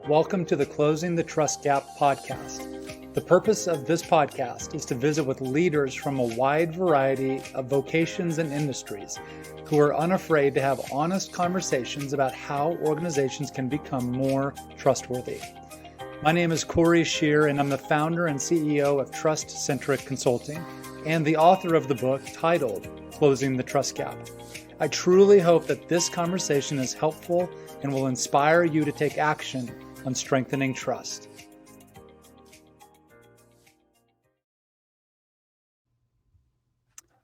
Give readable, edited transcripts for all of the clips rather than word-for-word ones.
Welcome to the Closing the Trust Gap podcast. The purpose of this podcast is to visit with leaders from a wide variety of vocations and industries who are unafraid to have honest conversations about how organizations can become more trustworthy. My name is Corey Shear, and I'm the founder and CEO of Trust Centric Consulting and the author of the book titled Closing the Trust Gap. I truly hope that this conversation is helpful and will inspire you to take action on strengthening trust.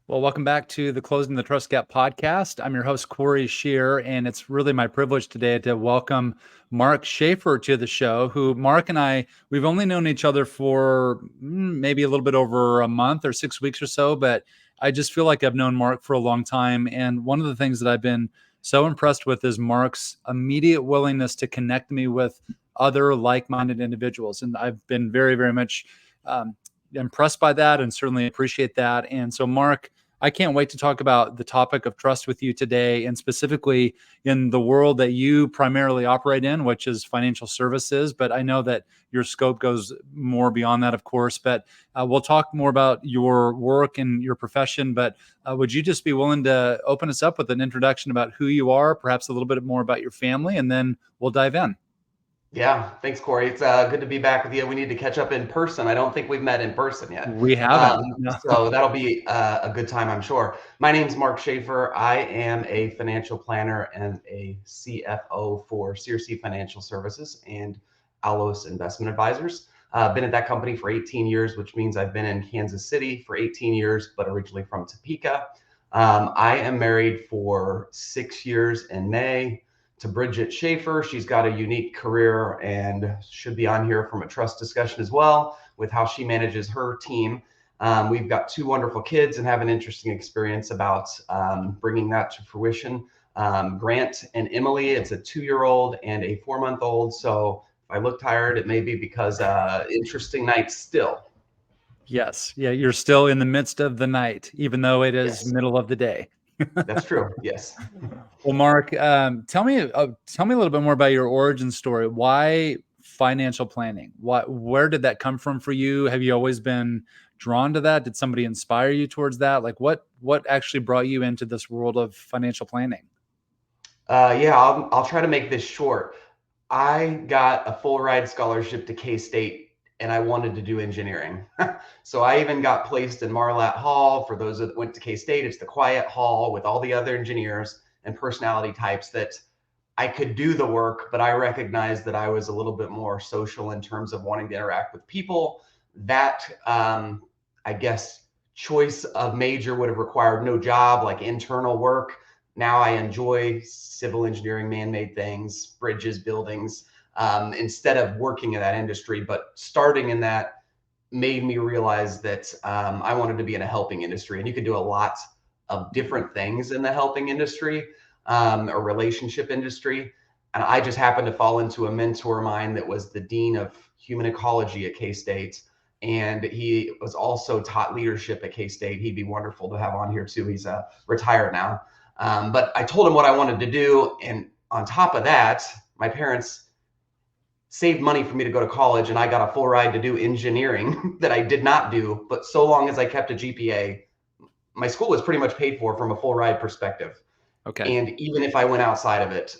Well, welcome back to the Closing the Trust Gap podcast. I'm your host, Corey Shear, and it's really my privilege today to welcome Marc Shaffer to the show, who Marc and I, we've only known each other for maybe a little bit over a month or 6 weeks or so, but I just feel like I've known Marc for a long time. And one of the things that I've been so impressed with is Marc's immediate willingness to connect me with other like-minded individuals. And I've been very, very much impressed by that and certainly appreciate that. And so, Marc, I can't wait to talk about the topic of trust with you today, and specifically in the world that you primarily operate in, which is financial services. But I know that your scope goes more beyond that, of course. But we'll talk more about your work and your profession. But would you just be willing to open us up with an introduction about who you are, perhaps a little bit more about your family, and then we'll dive in. Yeah, thanks, Corey. It's good to be back with you. We need to catch up in person. I don't think we've met in person yet. We haven't. No. So that'll be a good time, I'm sure. My name's Marc Shaffer. I am a financial planner and a CFO for Searcy Financial Services and Alos Investment Advisors. Been at that company for 18 years, which means I've been in Kansas City for 18 years, but originally from Topeka. I am married for 6 years in May to Bridget Shaffer. She's got a unique career and should be on here from a trust discussion as well with how she manages her team. We've got 2 wonderful kids and have an interesting experience about bringing that to fruition. Grant and Emily, it's a 2-year-old and a 4-month-old. So if I look tired, it may be because interesting night still. Yes. Yeah. You're still in the midst of the night, even though it is middle of the day. That's true. Yes. Well, Marc, tell me a little bit more about your origin story. Why financial planning? Where did that come from for you? Have you always been drawn to that? Did somebody inspire you towards that? Like what actually brought you into this world of financial planning? Yeah, I'll try to make this short. I got a full ride scholarship to K-State and I wanted to do engineering. So I even got placed in Marlatt Hall. For those that went to K-State, it's the quiet hall with all the other engineers and personality types that I could do the work, but I recognized that I was a little bit more social in terms of wanting to interact with people. That, I guess, choice of major would have required no job, like internal work. Now I enjoy civil engineering, man-made things, bridges, buildings, instead of working in that industry. But starting in that made me realize that I wanted to be in a helping industry, and you could do a lot of different things in the helping industry, or relationship industry. And I just happened to fall into a mentor of mine that was the dean of human ecology at K-State. And he was also taught leadership at K-State. He'd be wonderful to have on here too. He's retired now. But I told him what I wanted to do. And on top of that, my parents saved money for me to go to college, and I got a full ride to do engineering that I did not do. But so long as I kept a GPA, my school was pretty much paid for from a full ride perspective. Okay. And even if I went outside of it.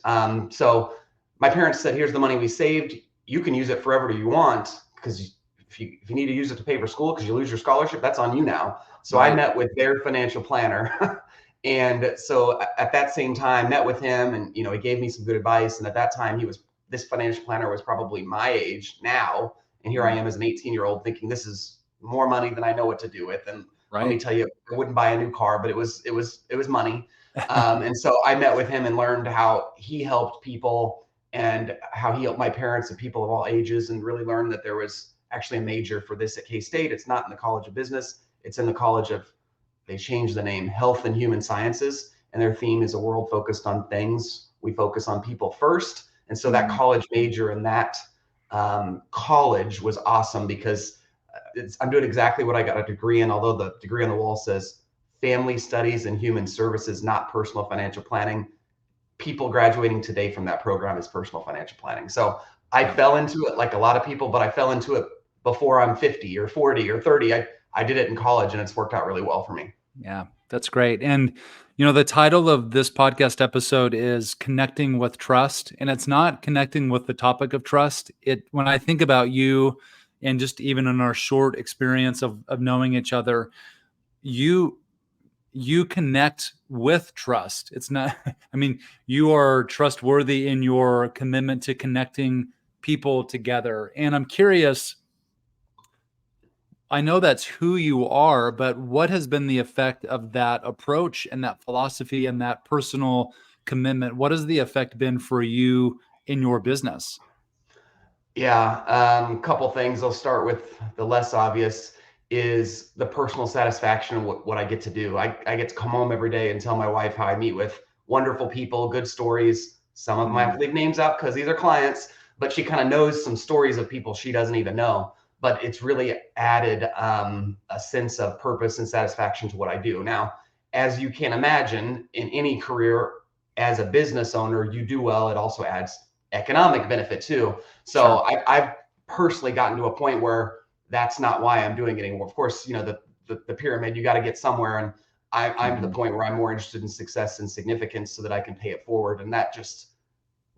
So my parents said, here's the money we saved. You can use it forever you want, because if you need to use it to pay for school because you lose your scholarship, that's on you now. So right. I met with their financial planner. And so at that same time, met with him, and he gave me some good advice. And at that time, this financial planner was probably my age now. And here I am as an 18-year-old thinking this is more money than I know what to do with. And Let me tell you, I wouldn't buy a new car, but it was money. And so I met with him and learned how he helped people and how he helped my parents and people of all ages, and really learned that there was actually a major for this at K-State. It's not in the College of Business. It's in the College of, they changed the name, Health and Human Sciences. And their theme is a world focused on things. We focus on people first. And so that college major in that college was awesome, because I'm doing exactly what I got a degree in, although the degree on the wall says family studies and human services, not personal financial planning. People graduating today from that program is personal financial planning. So I Yeah. fell into it like a lot of people, but I fell into it before I'm 50 or 40 or 30. I did it in college and it's worked out really well for me. Yeah, that's great. And, the title of this podcast episode is Connecting with Trust. And it's not connecting with the topic of trust. When I think about you and just even in our short experience of knowing each other, you you connect with trust. It's not, I mean, you are trustworthy in your commitment to connecting people together. And I'm curious, I know that's who you are, but what has been the effect of that approach and that philosophy and that personal commitment? What has the effect been for you in your business? Yeah, couple things. I'll start with the less obvious is the personal satisfaction of what I get to do. I get to come home every day and tell my wife how I meet with wonderful people, good stories. Some of them I have Mm, to leave names out because these are clients, but she kind of knows some stories of people she doesn't even know. But it's really added a sense of purpose and satisfaction to what I do. Now, as you can imagine, in any career as a business owner, you do well, it also adds economic benefit too. So sure. I've personally gotten to a point where that's not why I'm doing it anymore. Of course, the pyramid, you got to get somewhere. And I'm to the Mhm. point where I'm more interested in success and significance so that I can pay it forward. And that just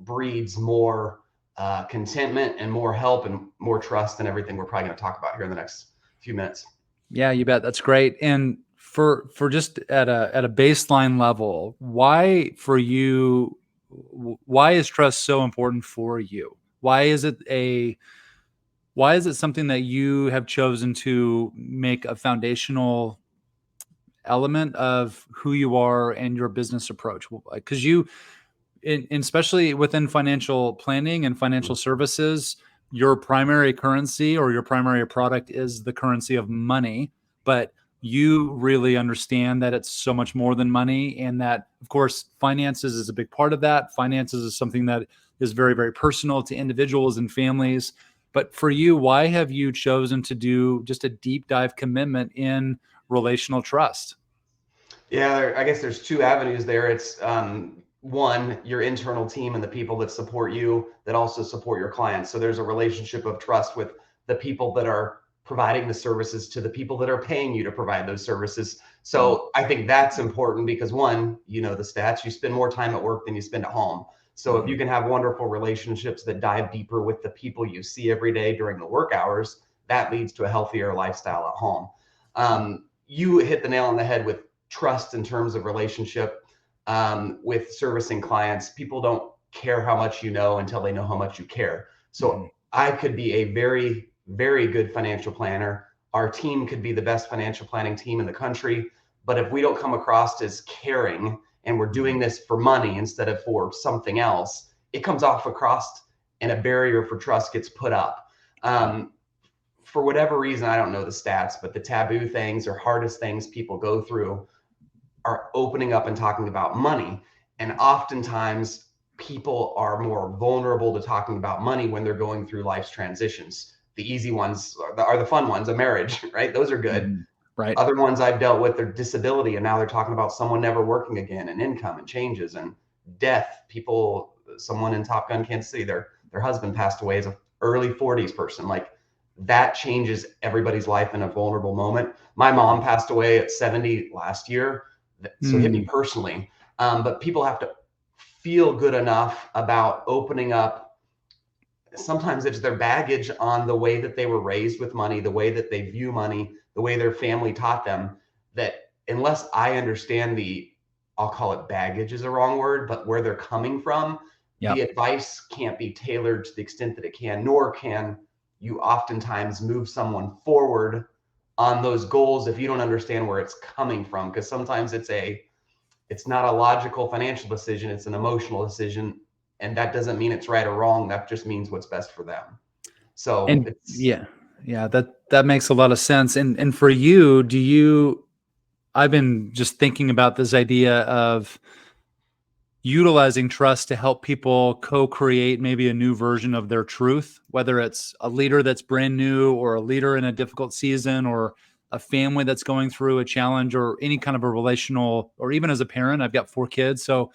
breeds more contentment and more help and more trust and everything we're probably going to talk about here in the next few minutes. Yeah, you bet. That's great. And for just at a baseline level, why for you, why is trust so important for you? Why is it something that you have chosen to make a foundational element of who you are and your business approach? Because especially within financial planning and financial services, your primary currency or your primary product is the currency of money. But you really understand that it's so much more than money, and that, of course, finances is a big part of that. Finances is something that is very, very personal to individuals and families. But for you, why have you chosen to do just a deep dive commitment in relational trust? Yeah, I guess there's two avenues there. It's one, your internal team and the people that support you that also support your clients. So there's a relationship of trust with the people that are providing the services to the people that are paying you to provide those services. Mm, So I think that's important because one, the stats, you spend more time at work than you spend at home. So if you mhm, can have wonderful relationships that dive deeper with the people you see every day during the work hours, that leads to a healthier lifestyle at home. yeah, You hit the nail on the head with trust in terms of relationship with servicing clients. People don't care how much you know until they know how much you care. mhm, So I could be a very, very good financial planner. Our team could be the best financial planning team in the country. But if we don't come across as caring and we're doing mhm, this for money instead of for something else, it comes off across and a barrier for trust gets put up. yeah. For whatever reason, I don't know the stats, but the taboo things or hardest things people go through are opening up and talking about money. And oftentimes, people are more vulnerable to talking about money when they're going through life's transitions. The easy ones are the fun ones, a marriage, right? Those are good. Mhm. Right. Other ones I've dealt with are disability, and now they're talking about someone never working again, and income and changes and death. People, someone in Top Gun Kansas City, their husband passed away as a early 40s person. Like that changes everybody's life in a vulnerable moment. My mom passed away at 70 last year, so it hit me Mm, personally. But people have to feel good enough about opening up. Sometimes it's their baggage on the way that they were raised with money, the way that they view money, the way their family taught them, that unless I understand I'll call it baggage is a wrong word, but where they're coming from, yeah. the advice can't be tailored to the extent that it can, nor can you oftentimes move someone forward on those goals if you don't understand where it's coming from. Because sometimes it's not a logical financial decision, it's an emotional decision. And that doesn't mean it's right or wrong. That just means what's best for them. So And it's yeah, yeah, that makes a lot of sense. And for you, I've been just thinking about this idea of utilizing trust to help people co-create maybe a new version of their truth, whether it's a leader that's brand new or a leader in a difficult season or a family that's going through a challenge or any kind of a relational, or even as a parent. I've got 4 kids. So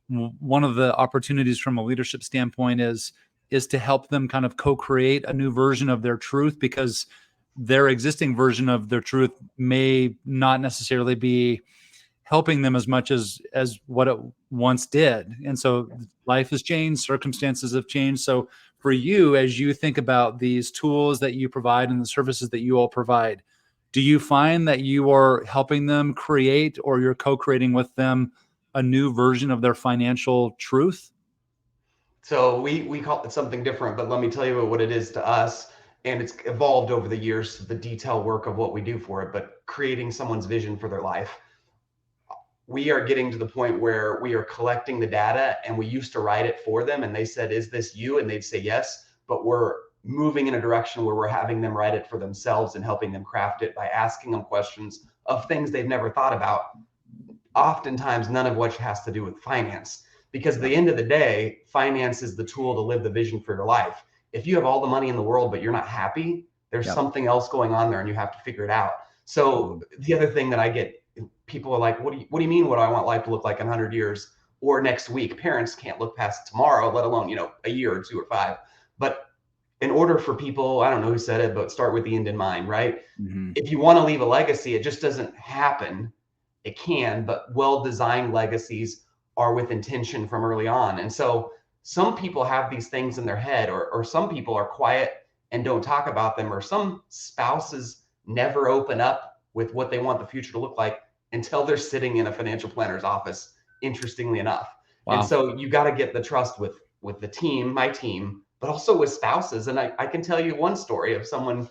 one of the opportunities from a leadership standpoint is is to help them kind of co-create a new version of their truth, because their existing version of their truth may not necessarily be helping them as much as what it once did. And so life has changed, circumstances have changed. So for you, as you think about these tools that you provide and the services that you all provide, do you find that you are helping them create, or you're co-creating with them, a new version of their financial truth? So we call it something different, but let me tell you what it is to us. And it's evolved over the years, the detail work of what we do for it, but creating someone's vision for their life. We are getting to the point where we are collecting the data, and we used to write it for them, and they said, "Is this you?" And they'd say yes, but we're moving in a direction where we're having them write it for themselves and helping them craft it by asking them questions of things they've never thought about, oftentimes none of which has to do with finance. Because at Yeah. the end of the day, finance is the tool to live the vision for your life. If you have all the money in the world, but you're not happy, there's Yep. something else going on there and you have to figure it out. So the other thing that I get, people are like, what do you mean? What do I want life to look like in 100 years or next week? Parents can't look past tomorrow, let alone, a year or 2 or 5. But in order for people, I don't know who said it, but start with the end in mind, right? Mm-hmm. If you want to leave a legacy, it just doesn't happen. It can, but well-designed legacies are with intention from early on. And so some people have these things in their head, or some people are quiet and don't talk about them, or some spouses never open up with what they want the future to look like until they're sitting in a financial planner's office, interestingly enough. And Wow. so you got to get the trust with the team, my team, but also with spouses. And I can tell you one story of someone,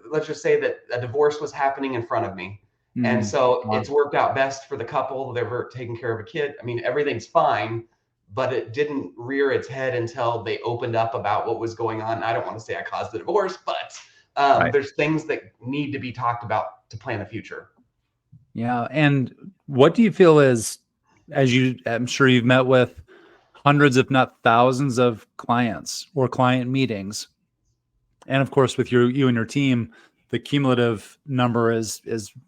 let's just say that a divorce was happening in front of me. And Mm-hmm. so Wow. it's worked out best for the couple. They're taking care of a kid. I mean, everything's fine, but it didn't rear its head until they opened up about what was going on. I don't want to say I caused the divorce, but Right. there's things that need to be talked about to plan the future. Yeah. And what do you feel is, I'm sure you've met with hundreds, if not thousands, of clients or client meetings. And of course, with you and your team, the cumulative number is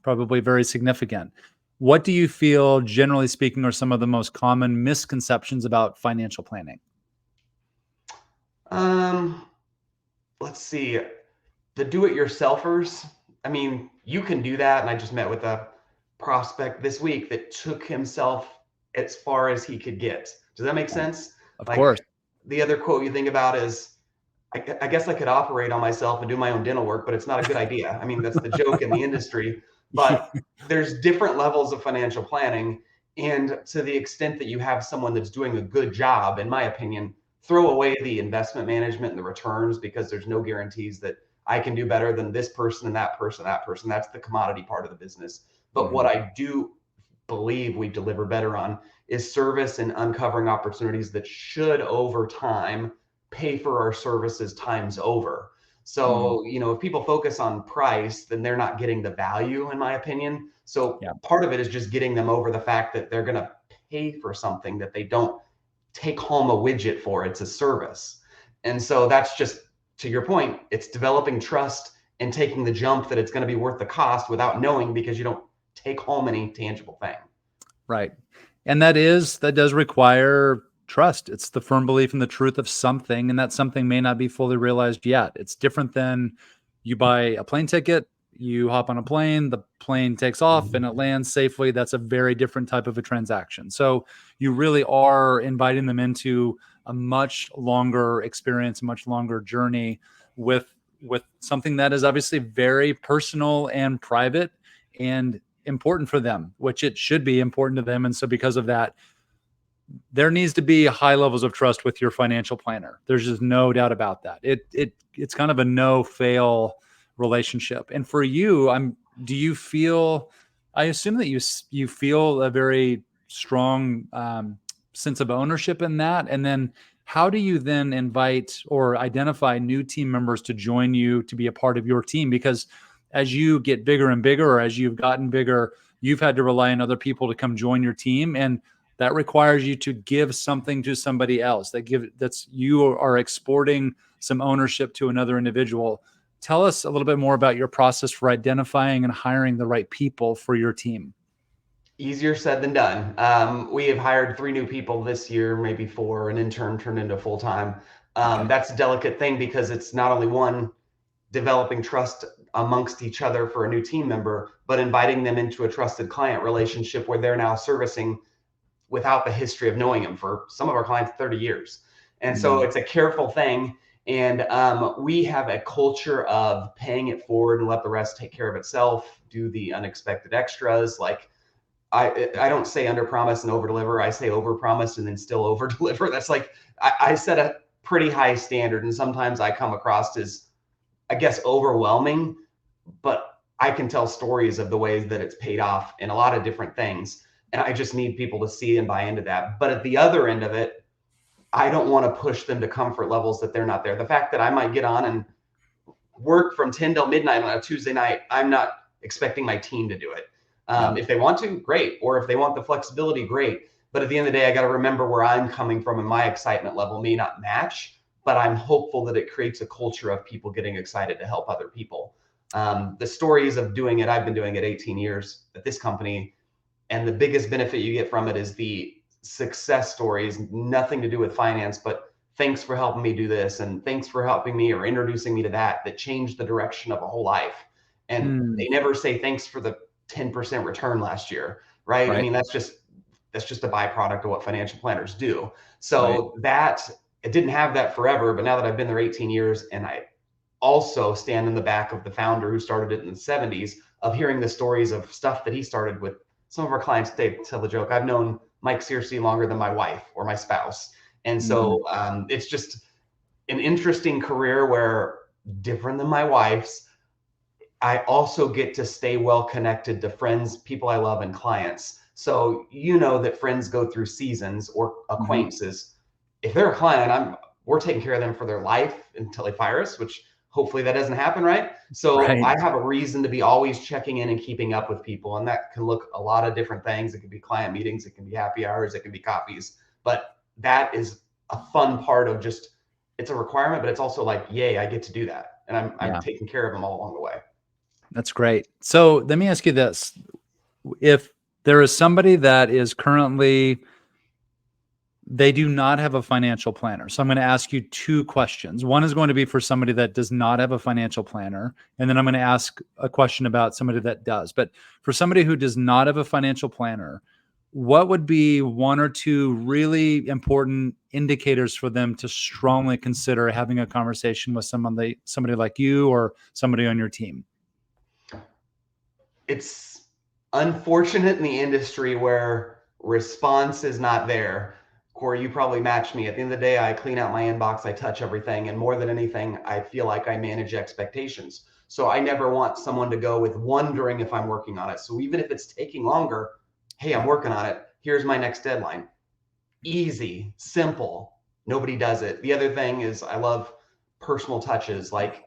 probably very significant. What do you feel, generally speaking, are some of the most common misconceptions about financial planning? Um, let's see. The do-it-yourselfers. I mean, you can do that. And I just met with a prospect this week that took himself as far as he could get. Does that make Yeah. sense? Of course. Like the other quote you think about is, I guess I could operate on myself and do my own dental work, but it's not a good idea. I mean, that's the joke in the industry. But there's different levels of financial planning. And to the extent that you have someone that's doing a good job, in my opinion, throw away the investment management and the returns, because there's no guarantees that I can do better than this person and that person, that person. That's the commodity part of the business. But what Mhm. I do believe we deliver better on is service and uncovering opportunities that should over time pay for our services times over. Mm. So, if people focus on price, then they're not getting the value, in my opinion. So Yeah. part of it is just getting them over the fact that they're going to pay for something that they don't take home a widget for. It's a service. And so that's just, to your point, it's developing trust and taking the jump that it's going to be worth the cost without knowing, because you don't take home any tangible thing. Right. And that does require trust. It's the firm belief in the truth of something, and that something may not be fully realized yet. It's different than you buy a plane ticket, you hop on a plane, the plane takes off and it lands safely. That's a very different type of a transaction. So you really are inviting them into a much longer experience, a much longer journey with something that is obviously very personal and private and important for them, which it should be important to them. And so because of that, there needs to be high levels of trust with your financial planner. There's just no doubt about that. It's kind of a no fail relationship. And for you, do you feel, I assume that you feel a very strong sense of ownership in that. And then how do you then invite or identify new team members to join you to be a part of your team? Because as you get bigger and bigger, or as you've gotten bigger, you've had to rely on other people to come join your team. And that requires you to give something to somebody else. That's you are exporting some ownership to another individual. Tell us a little bit more about your process for identifying and hiring the right people for your team. Easier said than done. We have hired 3 new people this year, maybe 4. An intern turned into full time. Okay. That's a delicate thing because it's not only one developing trust amongst each other for a new team member, but inviting them into a trusted client relationship where they're now servicing without the history of knowing him for some of our clients 30 years. And so Mm. it's a careful thing. And we have a culture of paying it forward and let the rest take care of itself, do the unexpected extras. Like I don't say under promise and over deliver. I say over promise and then still over deliver. That's like, I set a pretty high standard. And sometimes I come across as, I guess, overwhelming, but I can tell stories of the ways that it's paid off in a lot of different things. And I just need people to see and buy into that. But at the other end of it, I don't want to push them to comfort levels that they're not there. The fact that I might get on and work from 10 till midnight on a Tuesday night, I'm not expecting my team to do it. Yeah. If they want to, great. Or if they want the flexibility, great. But at the end of the day, I got to remember where I'm coming from, and my excitement level may not match, but I'm hopeful that it creates a culture of people getting excited to help other people. The stories of doing it, I've been doing it 18 years at this company. And the biggest benefit you get from it is the success stories, nothing to do with finance, but thanks for helping me do this, and thanks for helping me or introducing me to that changed the direction of a whole life. And Mm. they never say thanks for the 10% return last year, right? I Right. mean, that's just a byproduct of what financial planners do. Right. So that it didn't have that forever, but now that I've been there 18 years and I also stand in the back of the founder who started it in the 70s, of hearing the stories of stuff that he started with. Some of our clients, they tell the joke, I've known Mike Searcy longer than my wife or my spouse. And Mhm. so it's just an interesting career where, different than my wife's, I also get to stay well connected to friends, people I love, and clients. So you know that friends go through seasons, or Mhm. acquaintances. If they're a client, we're taking care of them for their life until they fire us, which hopefully that doesn't happen, right? So Right. I have a reason to be always checking in and keeping up with people, and that can look a lot of different things. It can be client meetings, it can be happy hours, it can be coffees, but that is a fun part of just, it's a requirement, but it's also like, yay, I get to do that, and I'm Yeah. taking care of them all along the way. That's great. So let me ask you this. If there is somebody that is currently they do not have a financial planner. So I'm going to ask you two questions. One is going to be for somebody that does not have a financial planner. And then I'm going to ask a question about somebody that does. But for somebody who does not have a financial planner, what would be one or two really important indicators for them to strongly consider having a conversation with somebody like you or somebody on your team? It's unfortunate in the industry where response is not there. Corey, you probably match me. At the end of the day, I clean out my inbox, I touch everything, and more than anything, I feel like I manage expectations. So I never want someone to go with wondering if I'm working on it. So even if it's taking longer, hey, I'm Yeah. working on it. Here's my next deadline. Easy, simple. Nobody does it. The other thing is, I love personal touches. Like,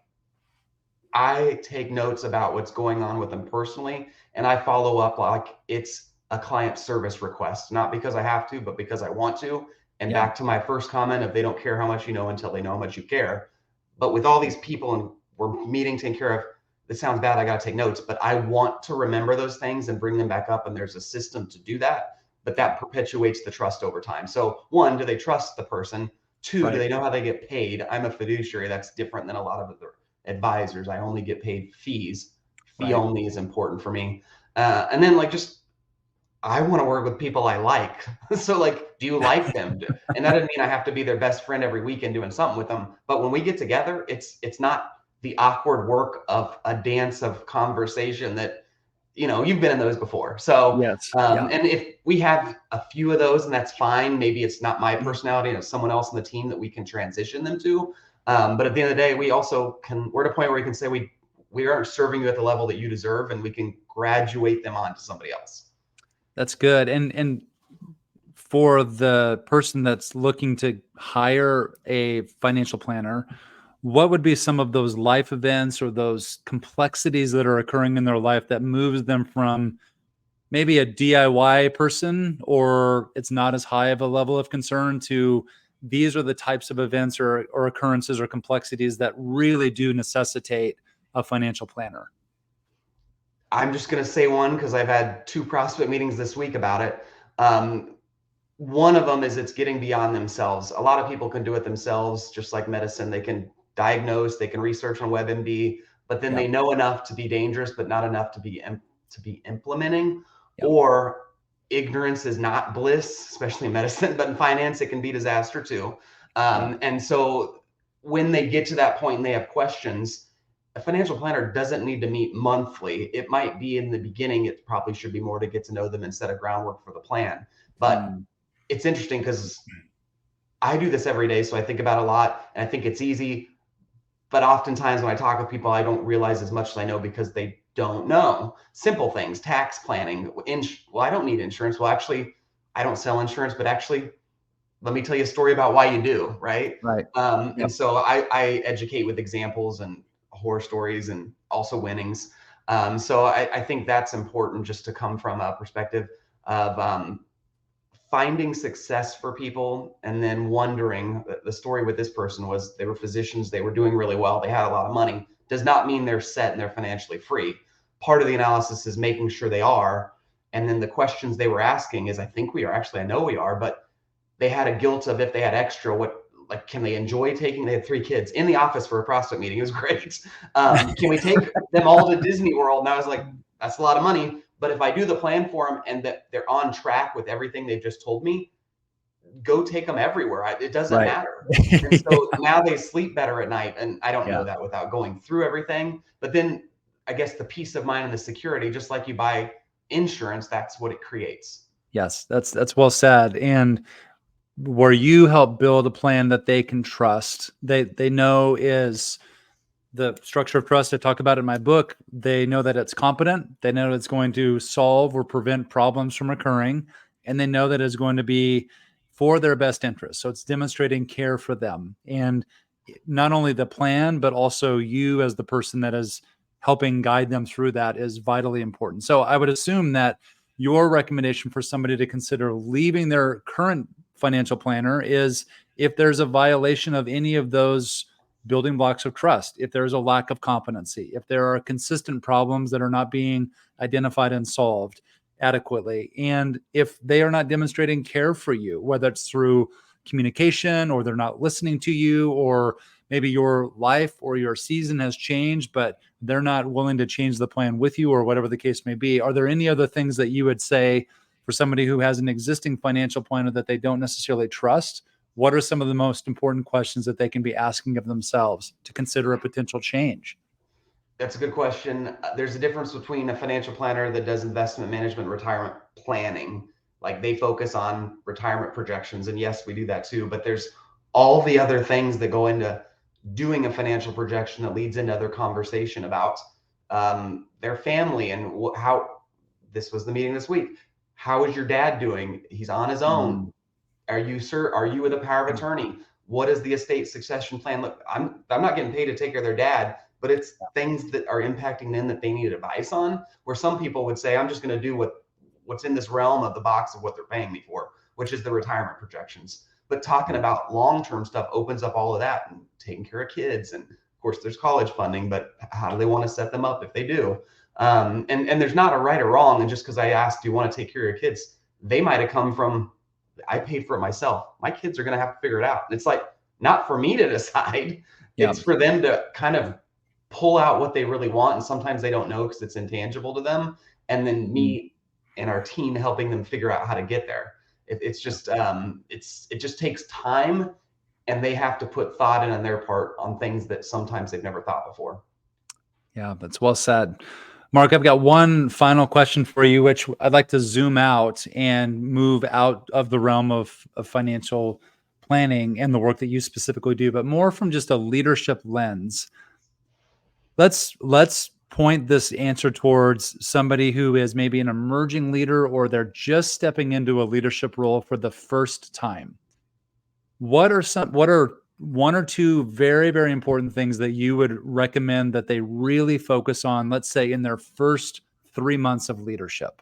I take notes about what's going on with them personally, and I follow up like it's a client service request, not because I have to, but because I want to. And Yeah. back to my first comment of, they don't care how much you know until they know how much you care. But with all these people and we're meeting, taking care of, this sounds bad, I got to take notes, but I want to remember those things and bring them back up. And there's a system to do that, but Yeah. that perpetuates the trust over time. So, one, do they trust the person? Two, do Right. they know how they get paid? I'm a fiduciary. That's different than a lot of other advisors. I only get paid fees. Fee Right. only is important for me. And then, like, just, I want to work with people I like. So, like, do you like them? And that doesn't mean I have to be their best friend every weekend doing something with them. But when we get together, it's not the awkward work of a dance of conversation that, you've been in those before. So, Yes. Yeah. and if we have a few of those, and that's fine, maybe it's not my personality, and it's someone else on the team that we can transition them to. But at the end of the day, we're at a point where we can say we aren't serving you at the level that you deserve, and we can graduate them on to somebody else. That's good. And for the person that's looking to hire a financial planner, what would be some of those life events or those complexities that are occurring in their life that moves them from maybe a DIY person, or it's not as high of a level of concern, to these are the types of events or occurrences or complexities that really do necessitate a financial planner? I'm just going to say one because I've had two prospect meetings this week about it. Um, One of them is it's getting beyond themselves. A lot of people can do it themselves, just like medicine. They can diagnose, they can research on WebMD, but then Yep. they know enough to be dangerous, but not enough to be implementing. Yep. Or ignorance is not bliss, especially in medicine, but in finance it can be disaster too. Yep. And so when they get to that point and they have questions, a financial planner doesn't need to meet monthly. It might be in the beginning, it probably should be more to get to know them and set a groundwork for the plan. But Mm. it's interesting because I do this every day, so I think about it a lot and I think it's easy. But oftentimes when I talk with people, I don't realize as much as I know because they don't know simple things, tax planning. Well, I don't need insurance. Well, actually, I don't sell insurance, but actually, let me tell you a story about why you do, right? Right. And Yep. so I educate with examples and horror stories and also winnings. So I think that's important just to come from a perspective of finding success for people and then wondering. The story with this person was they were physicians, they were doing really well, they had a lot of money, does not mean they're set and they're financially free. Part of the analysis is making sure they are, and then the questions they were asking is, I think we are, actually I know we are, but they had a guilt of if they had extra, what, like, can they enjoy taking, they had 3 kids in the office for a CrossFit meeting, it was great. Can we take them all to Disney World? And I was like, that's a lot of money, but if I do the plan for them and that they're on track with everything they've just told me, go take them everywhere. It doesn't Right. matter. And so now they sleep better at night. And I don't Yeah. know that without going through everything. But then I guess the peace of mind and the security, just like you buy insurance, that's what it creates. Yes, that's well said. And where you help build a plan that they can trust, they know is the structure of trust I talk about in my book. They know that it's competent. They know it's going to solve or prevent problems from occurring. And they know that it's going to be for their best interest. So it's demonstrating care for them. And not only the plan, but also you as the person that is helping guide them through that is vitally important. So I would assume that your recommendation for somebody to consider leaving their current financial planner is if there's a violation of any of those building blocks of trust, if there's a lack of competency, if there are consistent problems that are not being identified and solved adequately, and if they are not demonstrating care for you, whether it's through communication or they're not listening to you, or maybe your life or your season has changed, but they're not willing to change the plan with you, or whatever the case may be. Are there any other things that you would say for somebody who has an existing financial planner that they don't necessarily trust? What are some of the most important questions that they can be asking of themselves to consider a potential change? That's a good question. There's a difference between a financial planner that does investment management, retirement planning. Like they focus on retirement projections. And yes, we do that too. But there's all the other things that go into doing a financial projection that leads into other conversation about their family and how. This was the meeting this week. How is your dad doing? He's on his own. Mm, Are you, sir? Are you with a power of attorney? What is the estate succession plan? Look, I'm not getting paid to take care of their dad, but it's things that are impacting them that they need advice on. Where some people would say, I'm just going to do what's in this realm of the box of what they're paying me for, which is the retirement projections. But talking about long-term stuff opens up all of that and taking care of kids. And of course, there's college funding, but how do they want to set them up if they do? And there's not a right or wrong. And just because I asked, do you want to take care of your kids? They might have come from, I paid for it myself. My kids are going to have to figure it out. And it's like, not for me to decide. yeah. It's for them to kind of pull out what they really want. And sometimes they don't know because it's intangible to them. And then Mm, me and our team helping them figure out how to get there. It's just, it just takes time, and they have to put thought in on their part on things that sometimes they've never thought before. yeah, that's well said. Mark, I've got one final question for you, which I'd like to zoom out and move out of the realm of financial planning and the work that you specifically do, but more from just a leadership lens. Let's point this answer towards somebody who is maybe an emerging leader, or they're just stepping into a leadership role for the first time. What are one or two very, very important things that you would recommend that they really focus on, let's say in their first 3 months of leadership?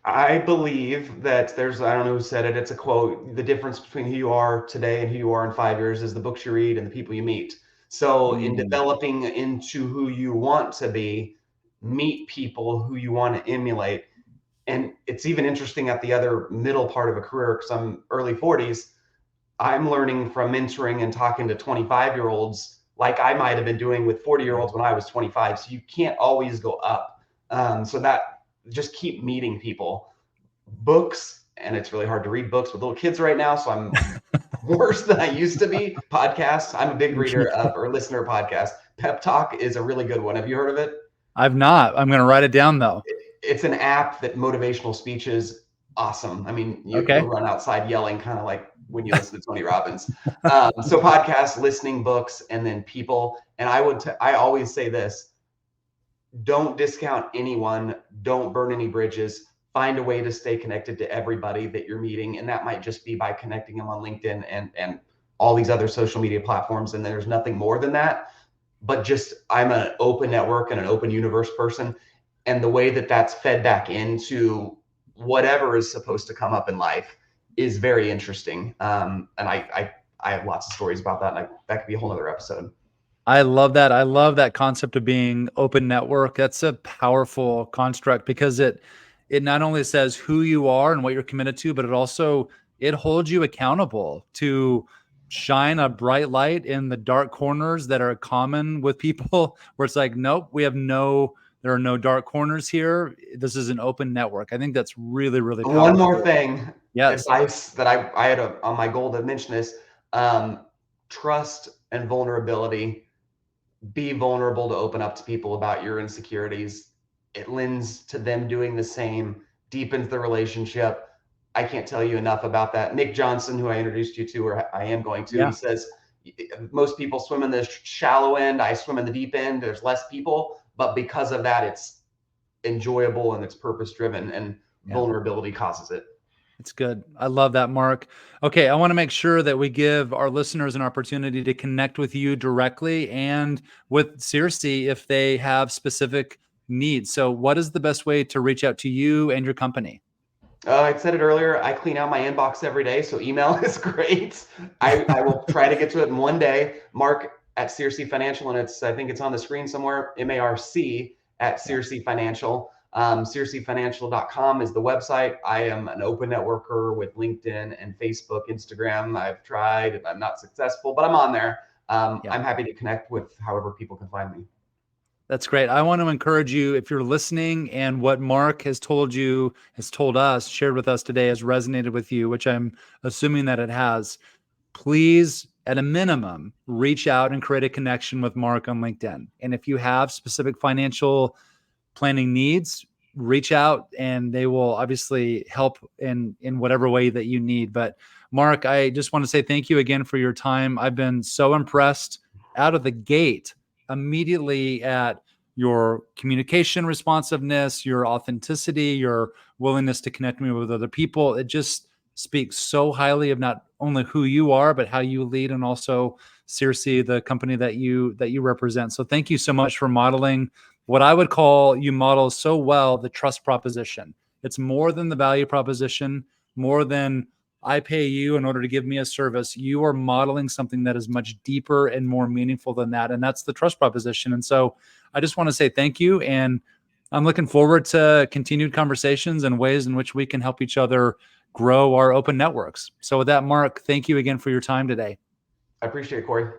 I believe that there's, I don't know who said it, it's a quote. The difference between who you are today and who you are in 5 years is the books you read and the people you meet. So, in Mm, developing into who you want to be, meet people who you want to emulate. And it's even interesting at the other middle part of a career, because I'm early 40s. I'm learning from mentoring and talking to 25-year-olds like I might have been doing with 40-year-olds when I was 25. So you can't always go up. So that just keep meeting people. Books, and it's really hard to read books with little kids right now, so I'm worse than I used to be. Podcasts, I'm a big reader of or listener of podcasts. Pep Talk is a really good one. Have you heard of it? I've not. I'm going to write it down though. It's an app that motivational speech is awesome. I mean, you'll Okay. run outside yelling, kind of like when you listen to Tony Robbins. So podcasts, listening, books, and then people. And I always say this: don't discount anyone. Don't burn any bridges. Find a way to stay connected to everybody that you're meeting, and that might just be by connecting them on LinkedIn and all these other social media platforms. And there's nothing more than that. But just I'm an open network and an open universe person, and the way that that's fed back into whatever is supposed to come up in life is very interesting. And I have lots of stories about that, and that could be a whole other episode. I love that. I love that concept of being open network. That's a powerful construct because it not only says who you are and what you're committed to, but it holds you accountable to shine a bright light in the dark corners that are common with people where it's like, nope, there are no dark corners here. This is an open network. I think that's really, really One powerful. more thing, Yes. advice that I had on my goal to mention is trust and vulnerability. Be vulnerable to open up to people about your insecurities. It lends to them doing the same, deepens the relationship. I can't tell you enough about that. Nick Johnson, who I introduced you to, or I am going to, Yeah. he says most people swim in the shallow end. I swim in the deep end. There's less people, but because of that, it's enjoyable and it's purpose driven, and vulnerability causes it. It's good. I love that, Mark. Okay, I want to make sure that we give our listeners an opportunity to connect with you directly and with Searcy if they have specific needs. So, what is the best way to reach out to you and your company? I said it earlier. I clean out my inbox every day, so email is great. I will try to get to it in one day. Mark at Searcy Financial, and I think it's on the screen somewhere. MARC at Searcy Financial. SearcyFinancial.com is the website. I am an open networker with LinkedIn and Facebook, Instagram. I've tried and I'm not successful, but I'm on there. I'm happy to connect with however people can find me. That's great. I want to encourage you, if you're listening and what Mark has told us, shared with us today has resonated with you, which I'm assuming that it has, please, at a minimum, reach out and create a connection with Mark on LinkedIn. And if you have specific financial planning needs, reach out and they will obviously help in whatever way that you need. But Mark, I just want to say thank you again for your time. I've been so impressed out of the gate immediately at your communication responsiveness, your authenticity, your willingness to connect me with other people. It just speaks so highly of not only who you are, but how you lead, and also Searcy, the company that you represent. So thank you so much for modeling what I would call, you model so well, the trust proposition. It's more than the value proposition, more than I pay you in order to give me a service. You are modeling something that is much deeper and more meaningful than that. And that's the trust proposition. And so I just want to say thank you. And I'm looking forward to continued conversations and ways in which we can help each other grow our open networks. So with that, Mark, thank you again for your time today. I appreciate it, Corey.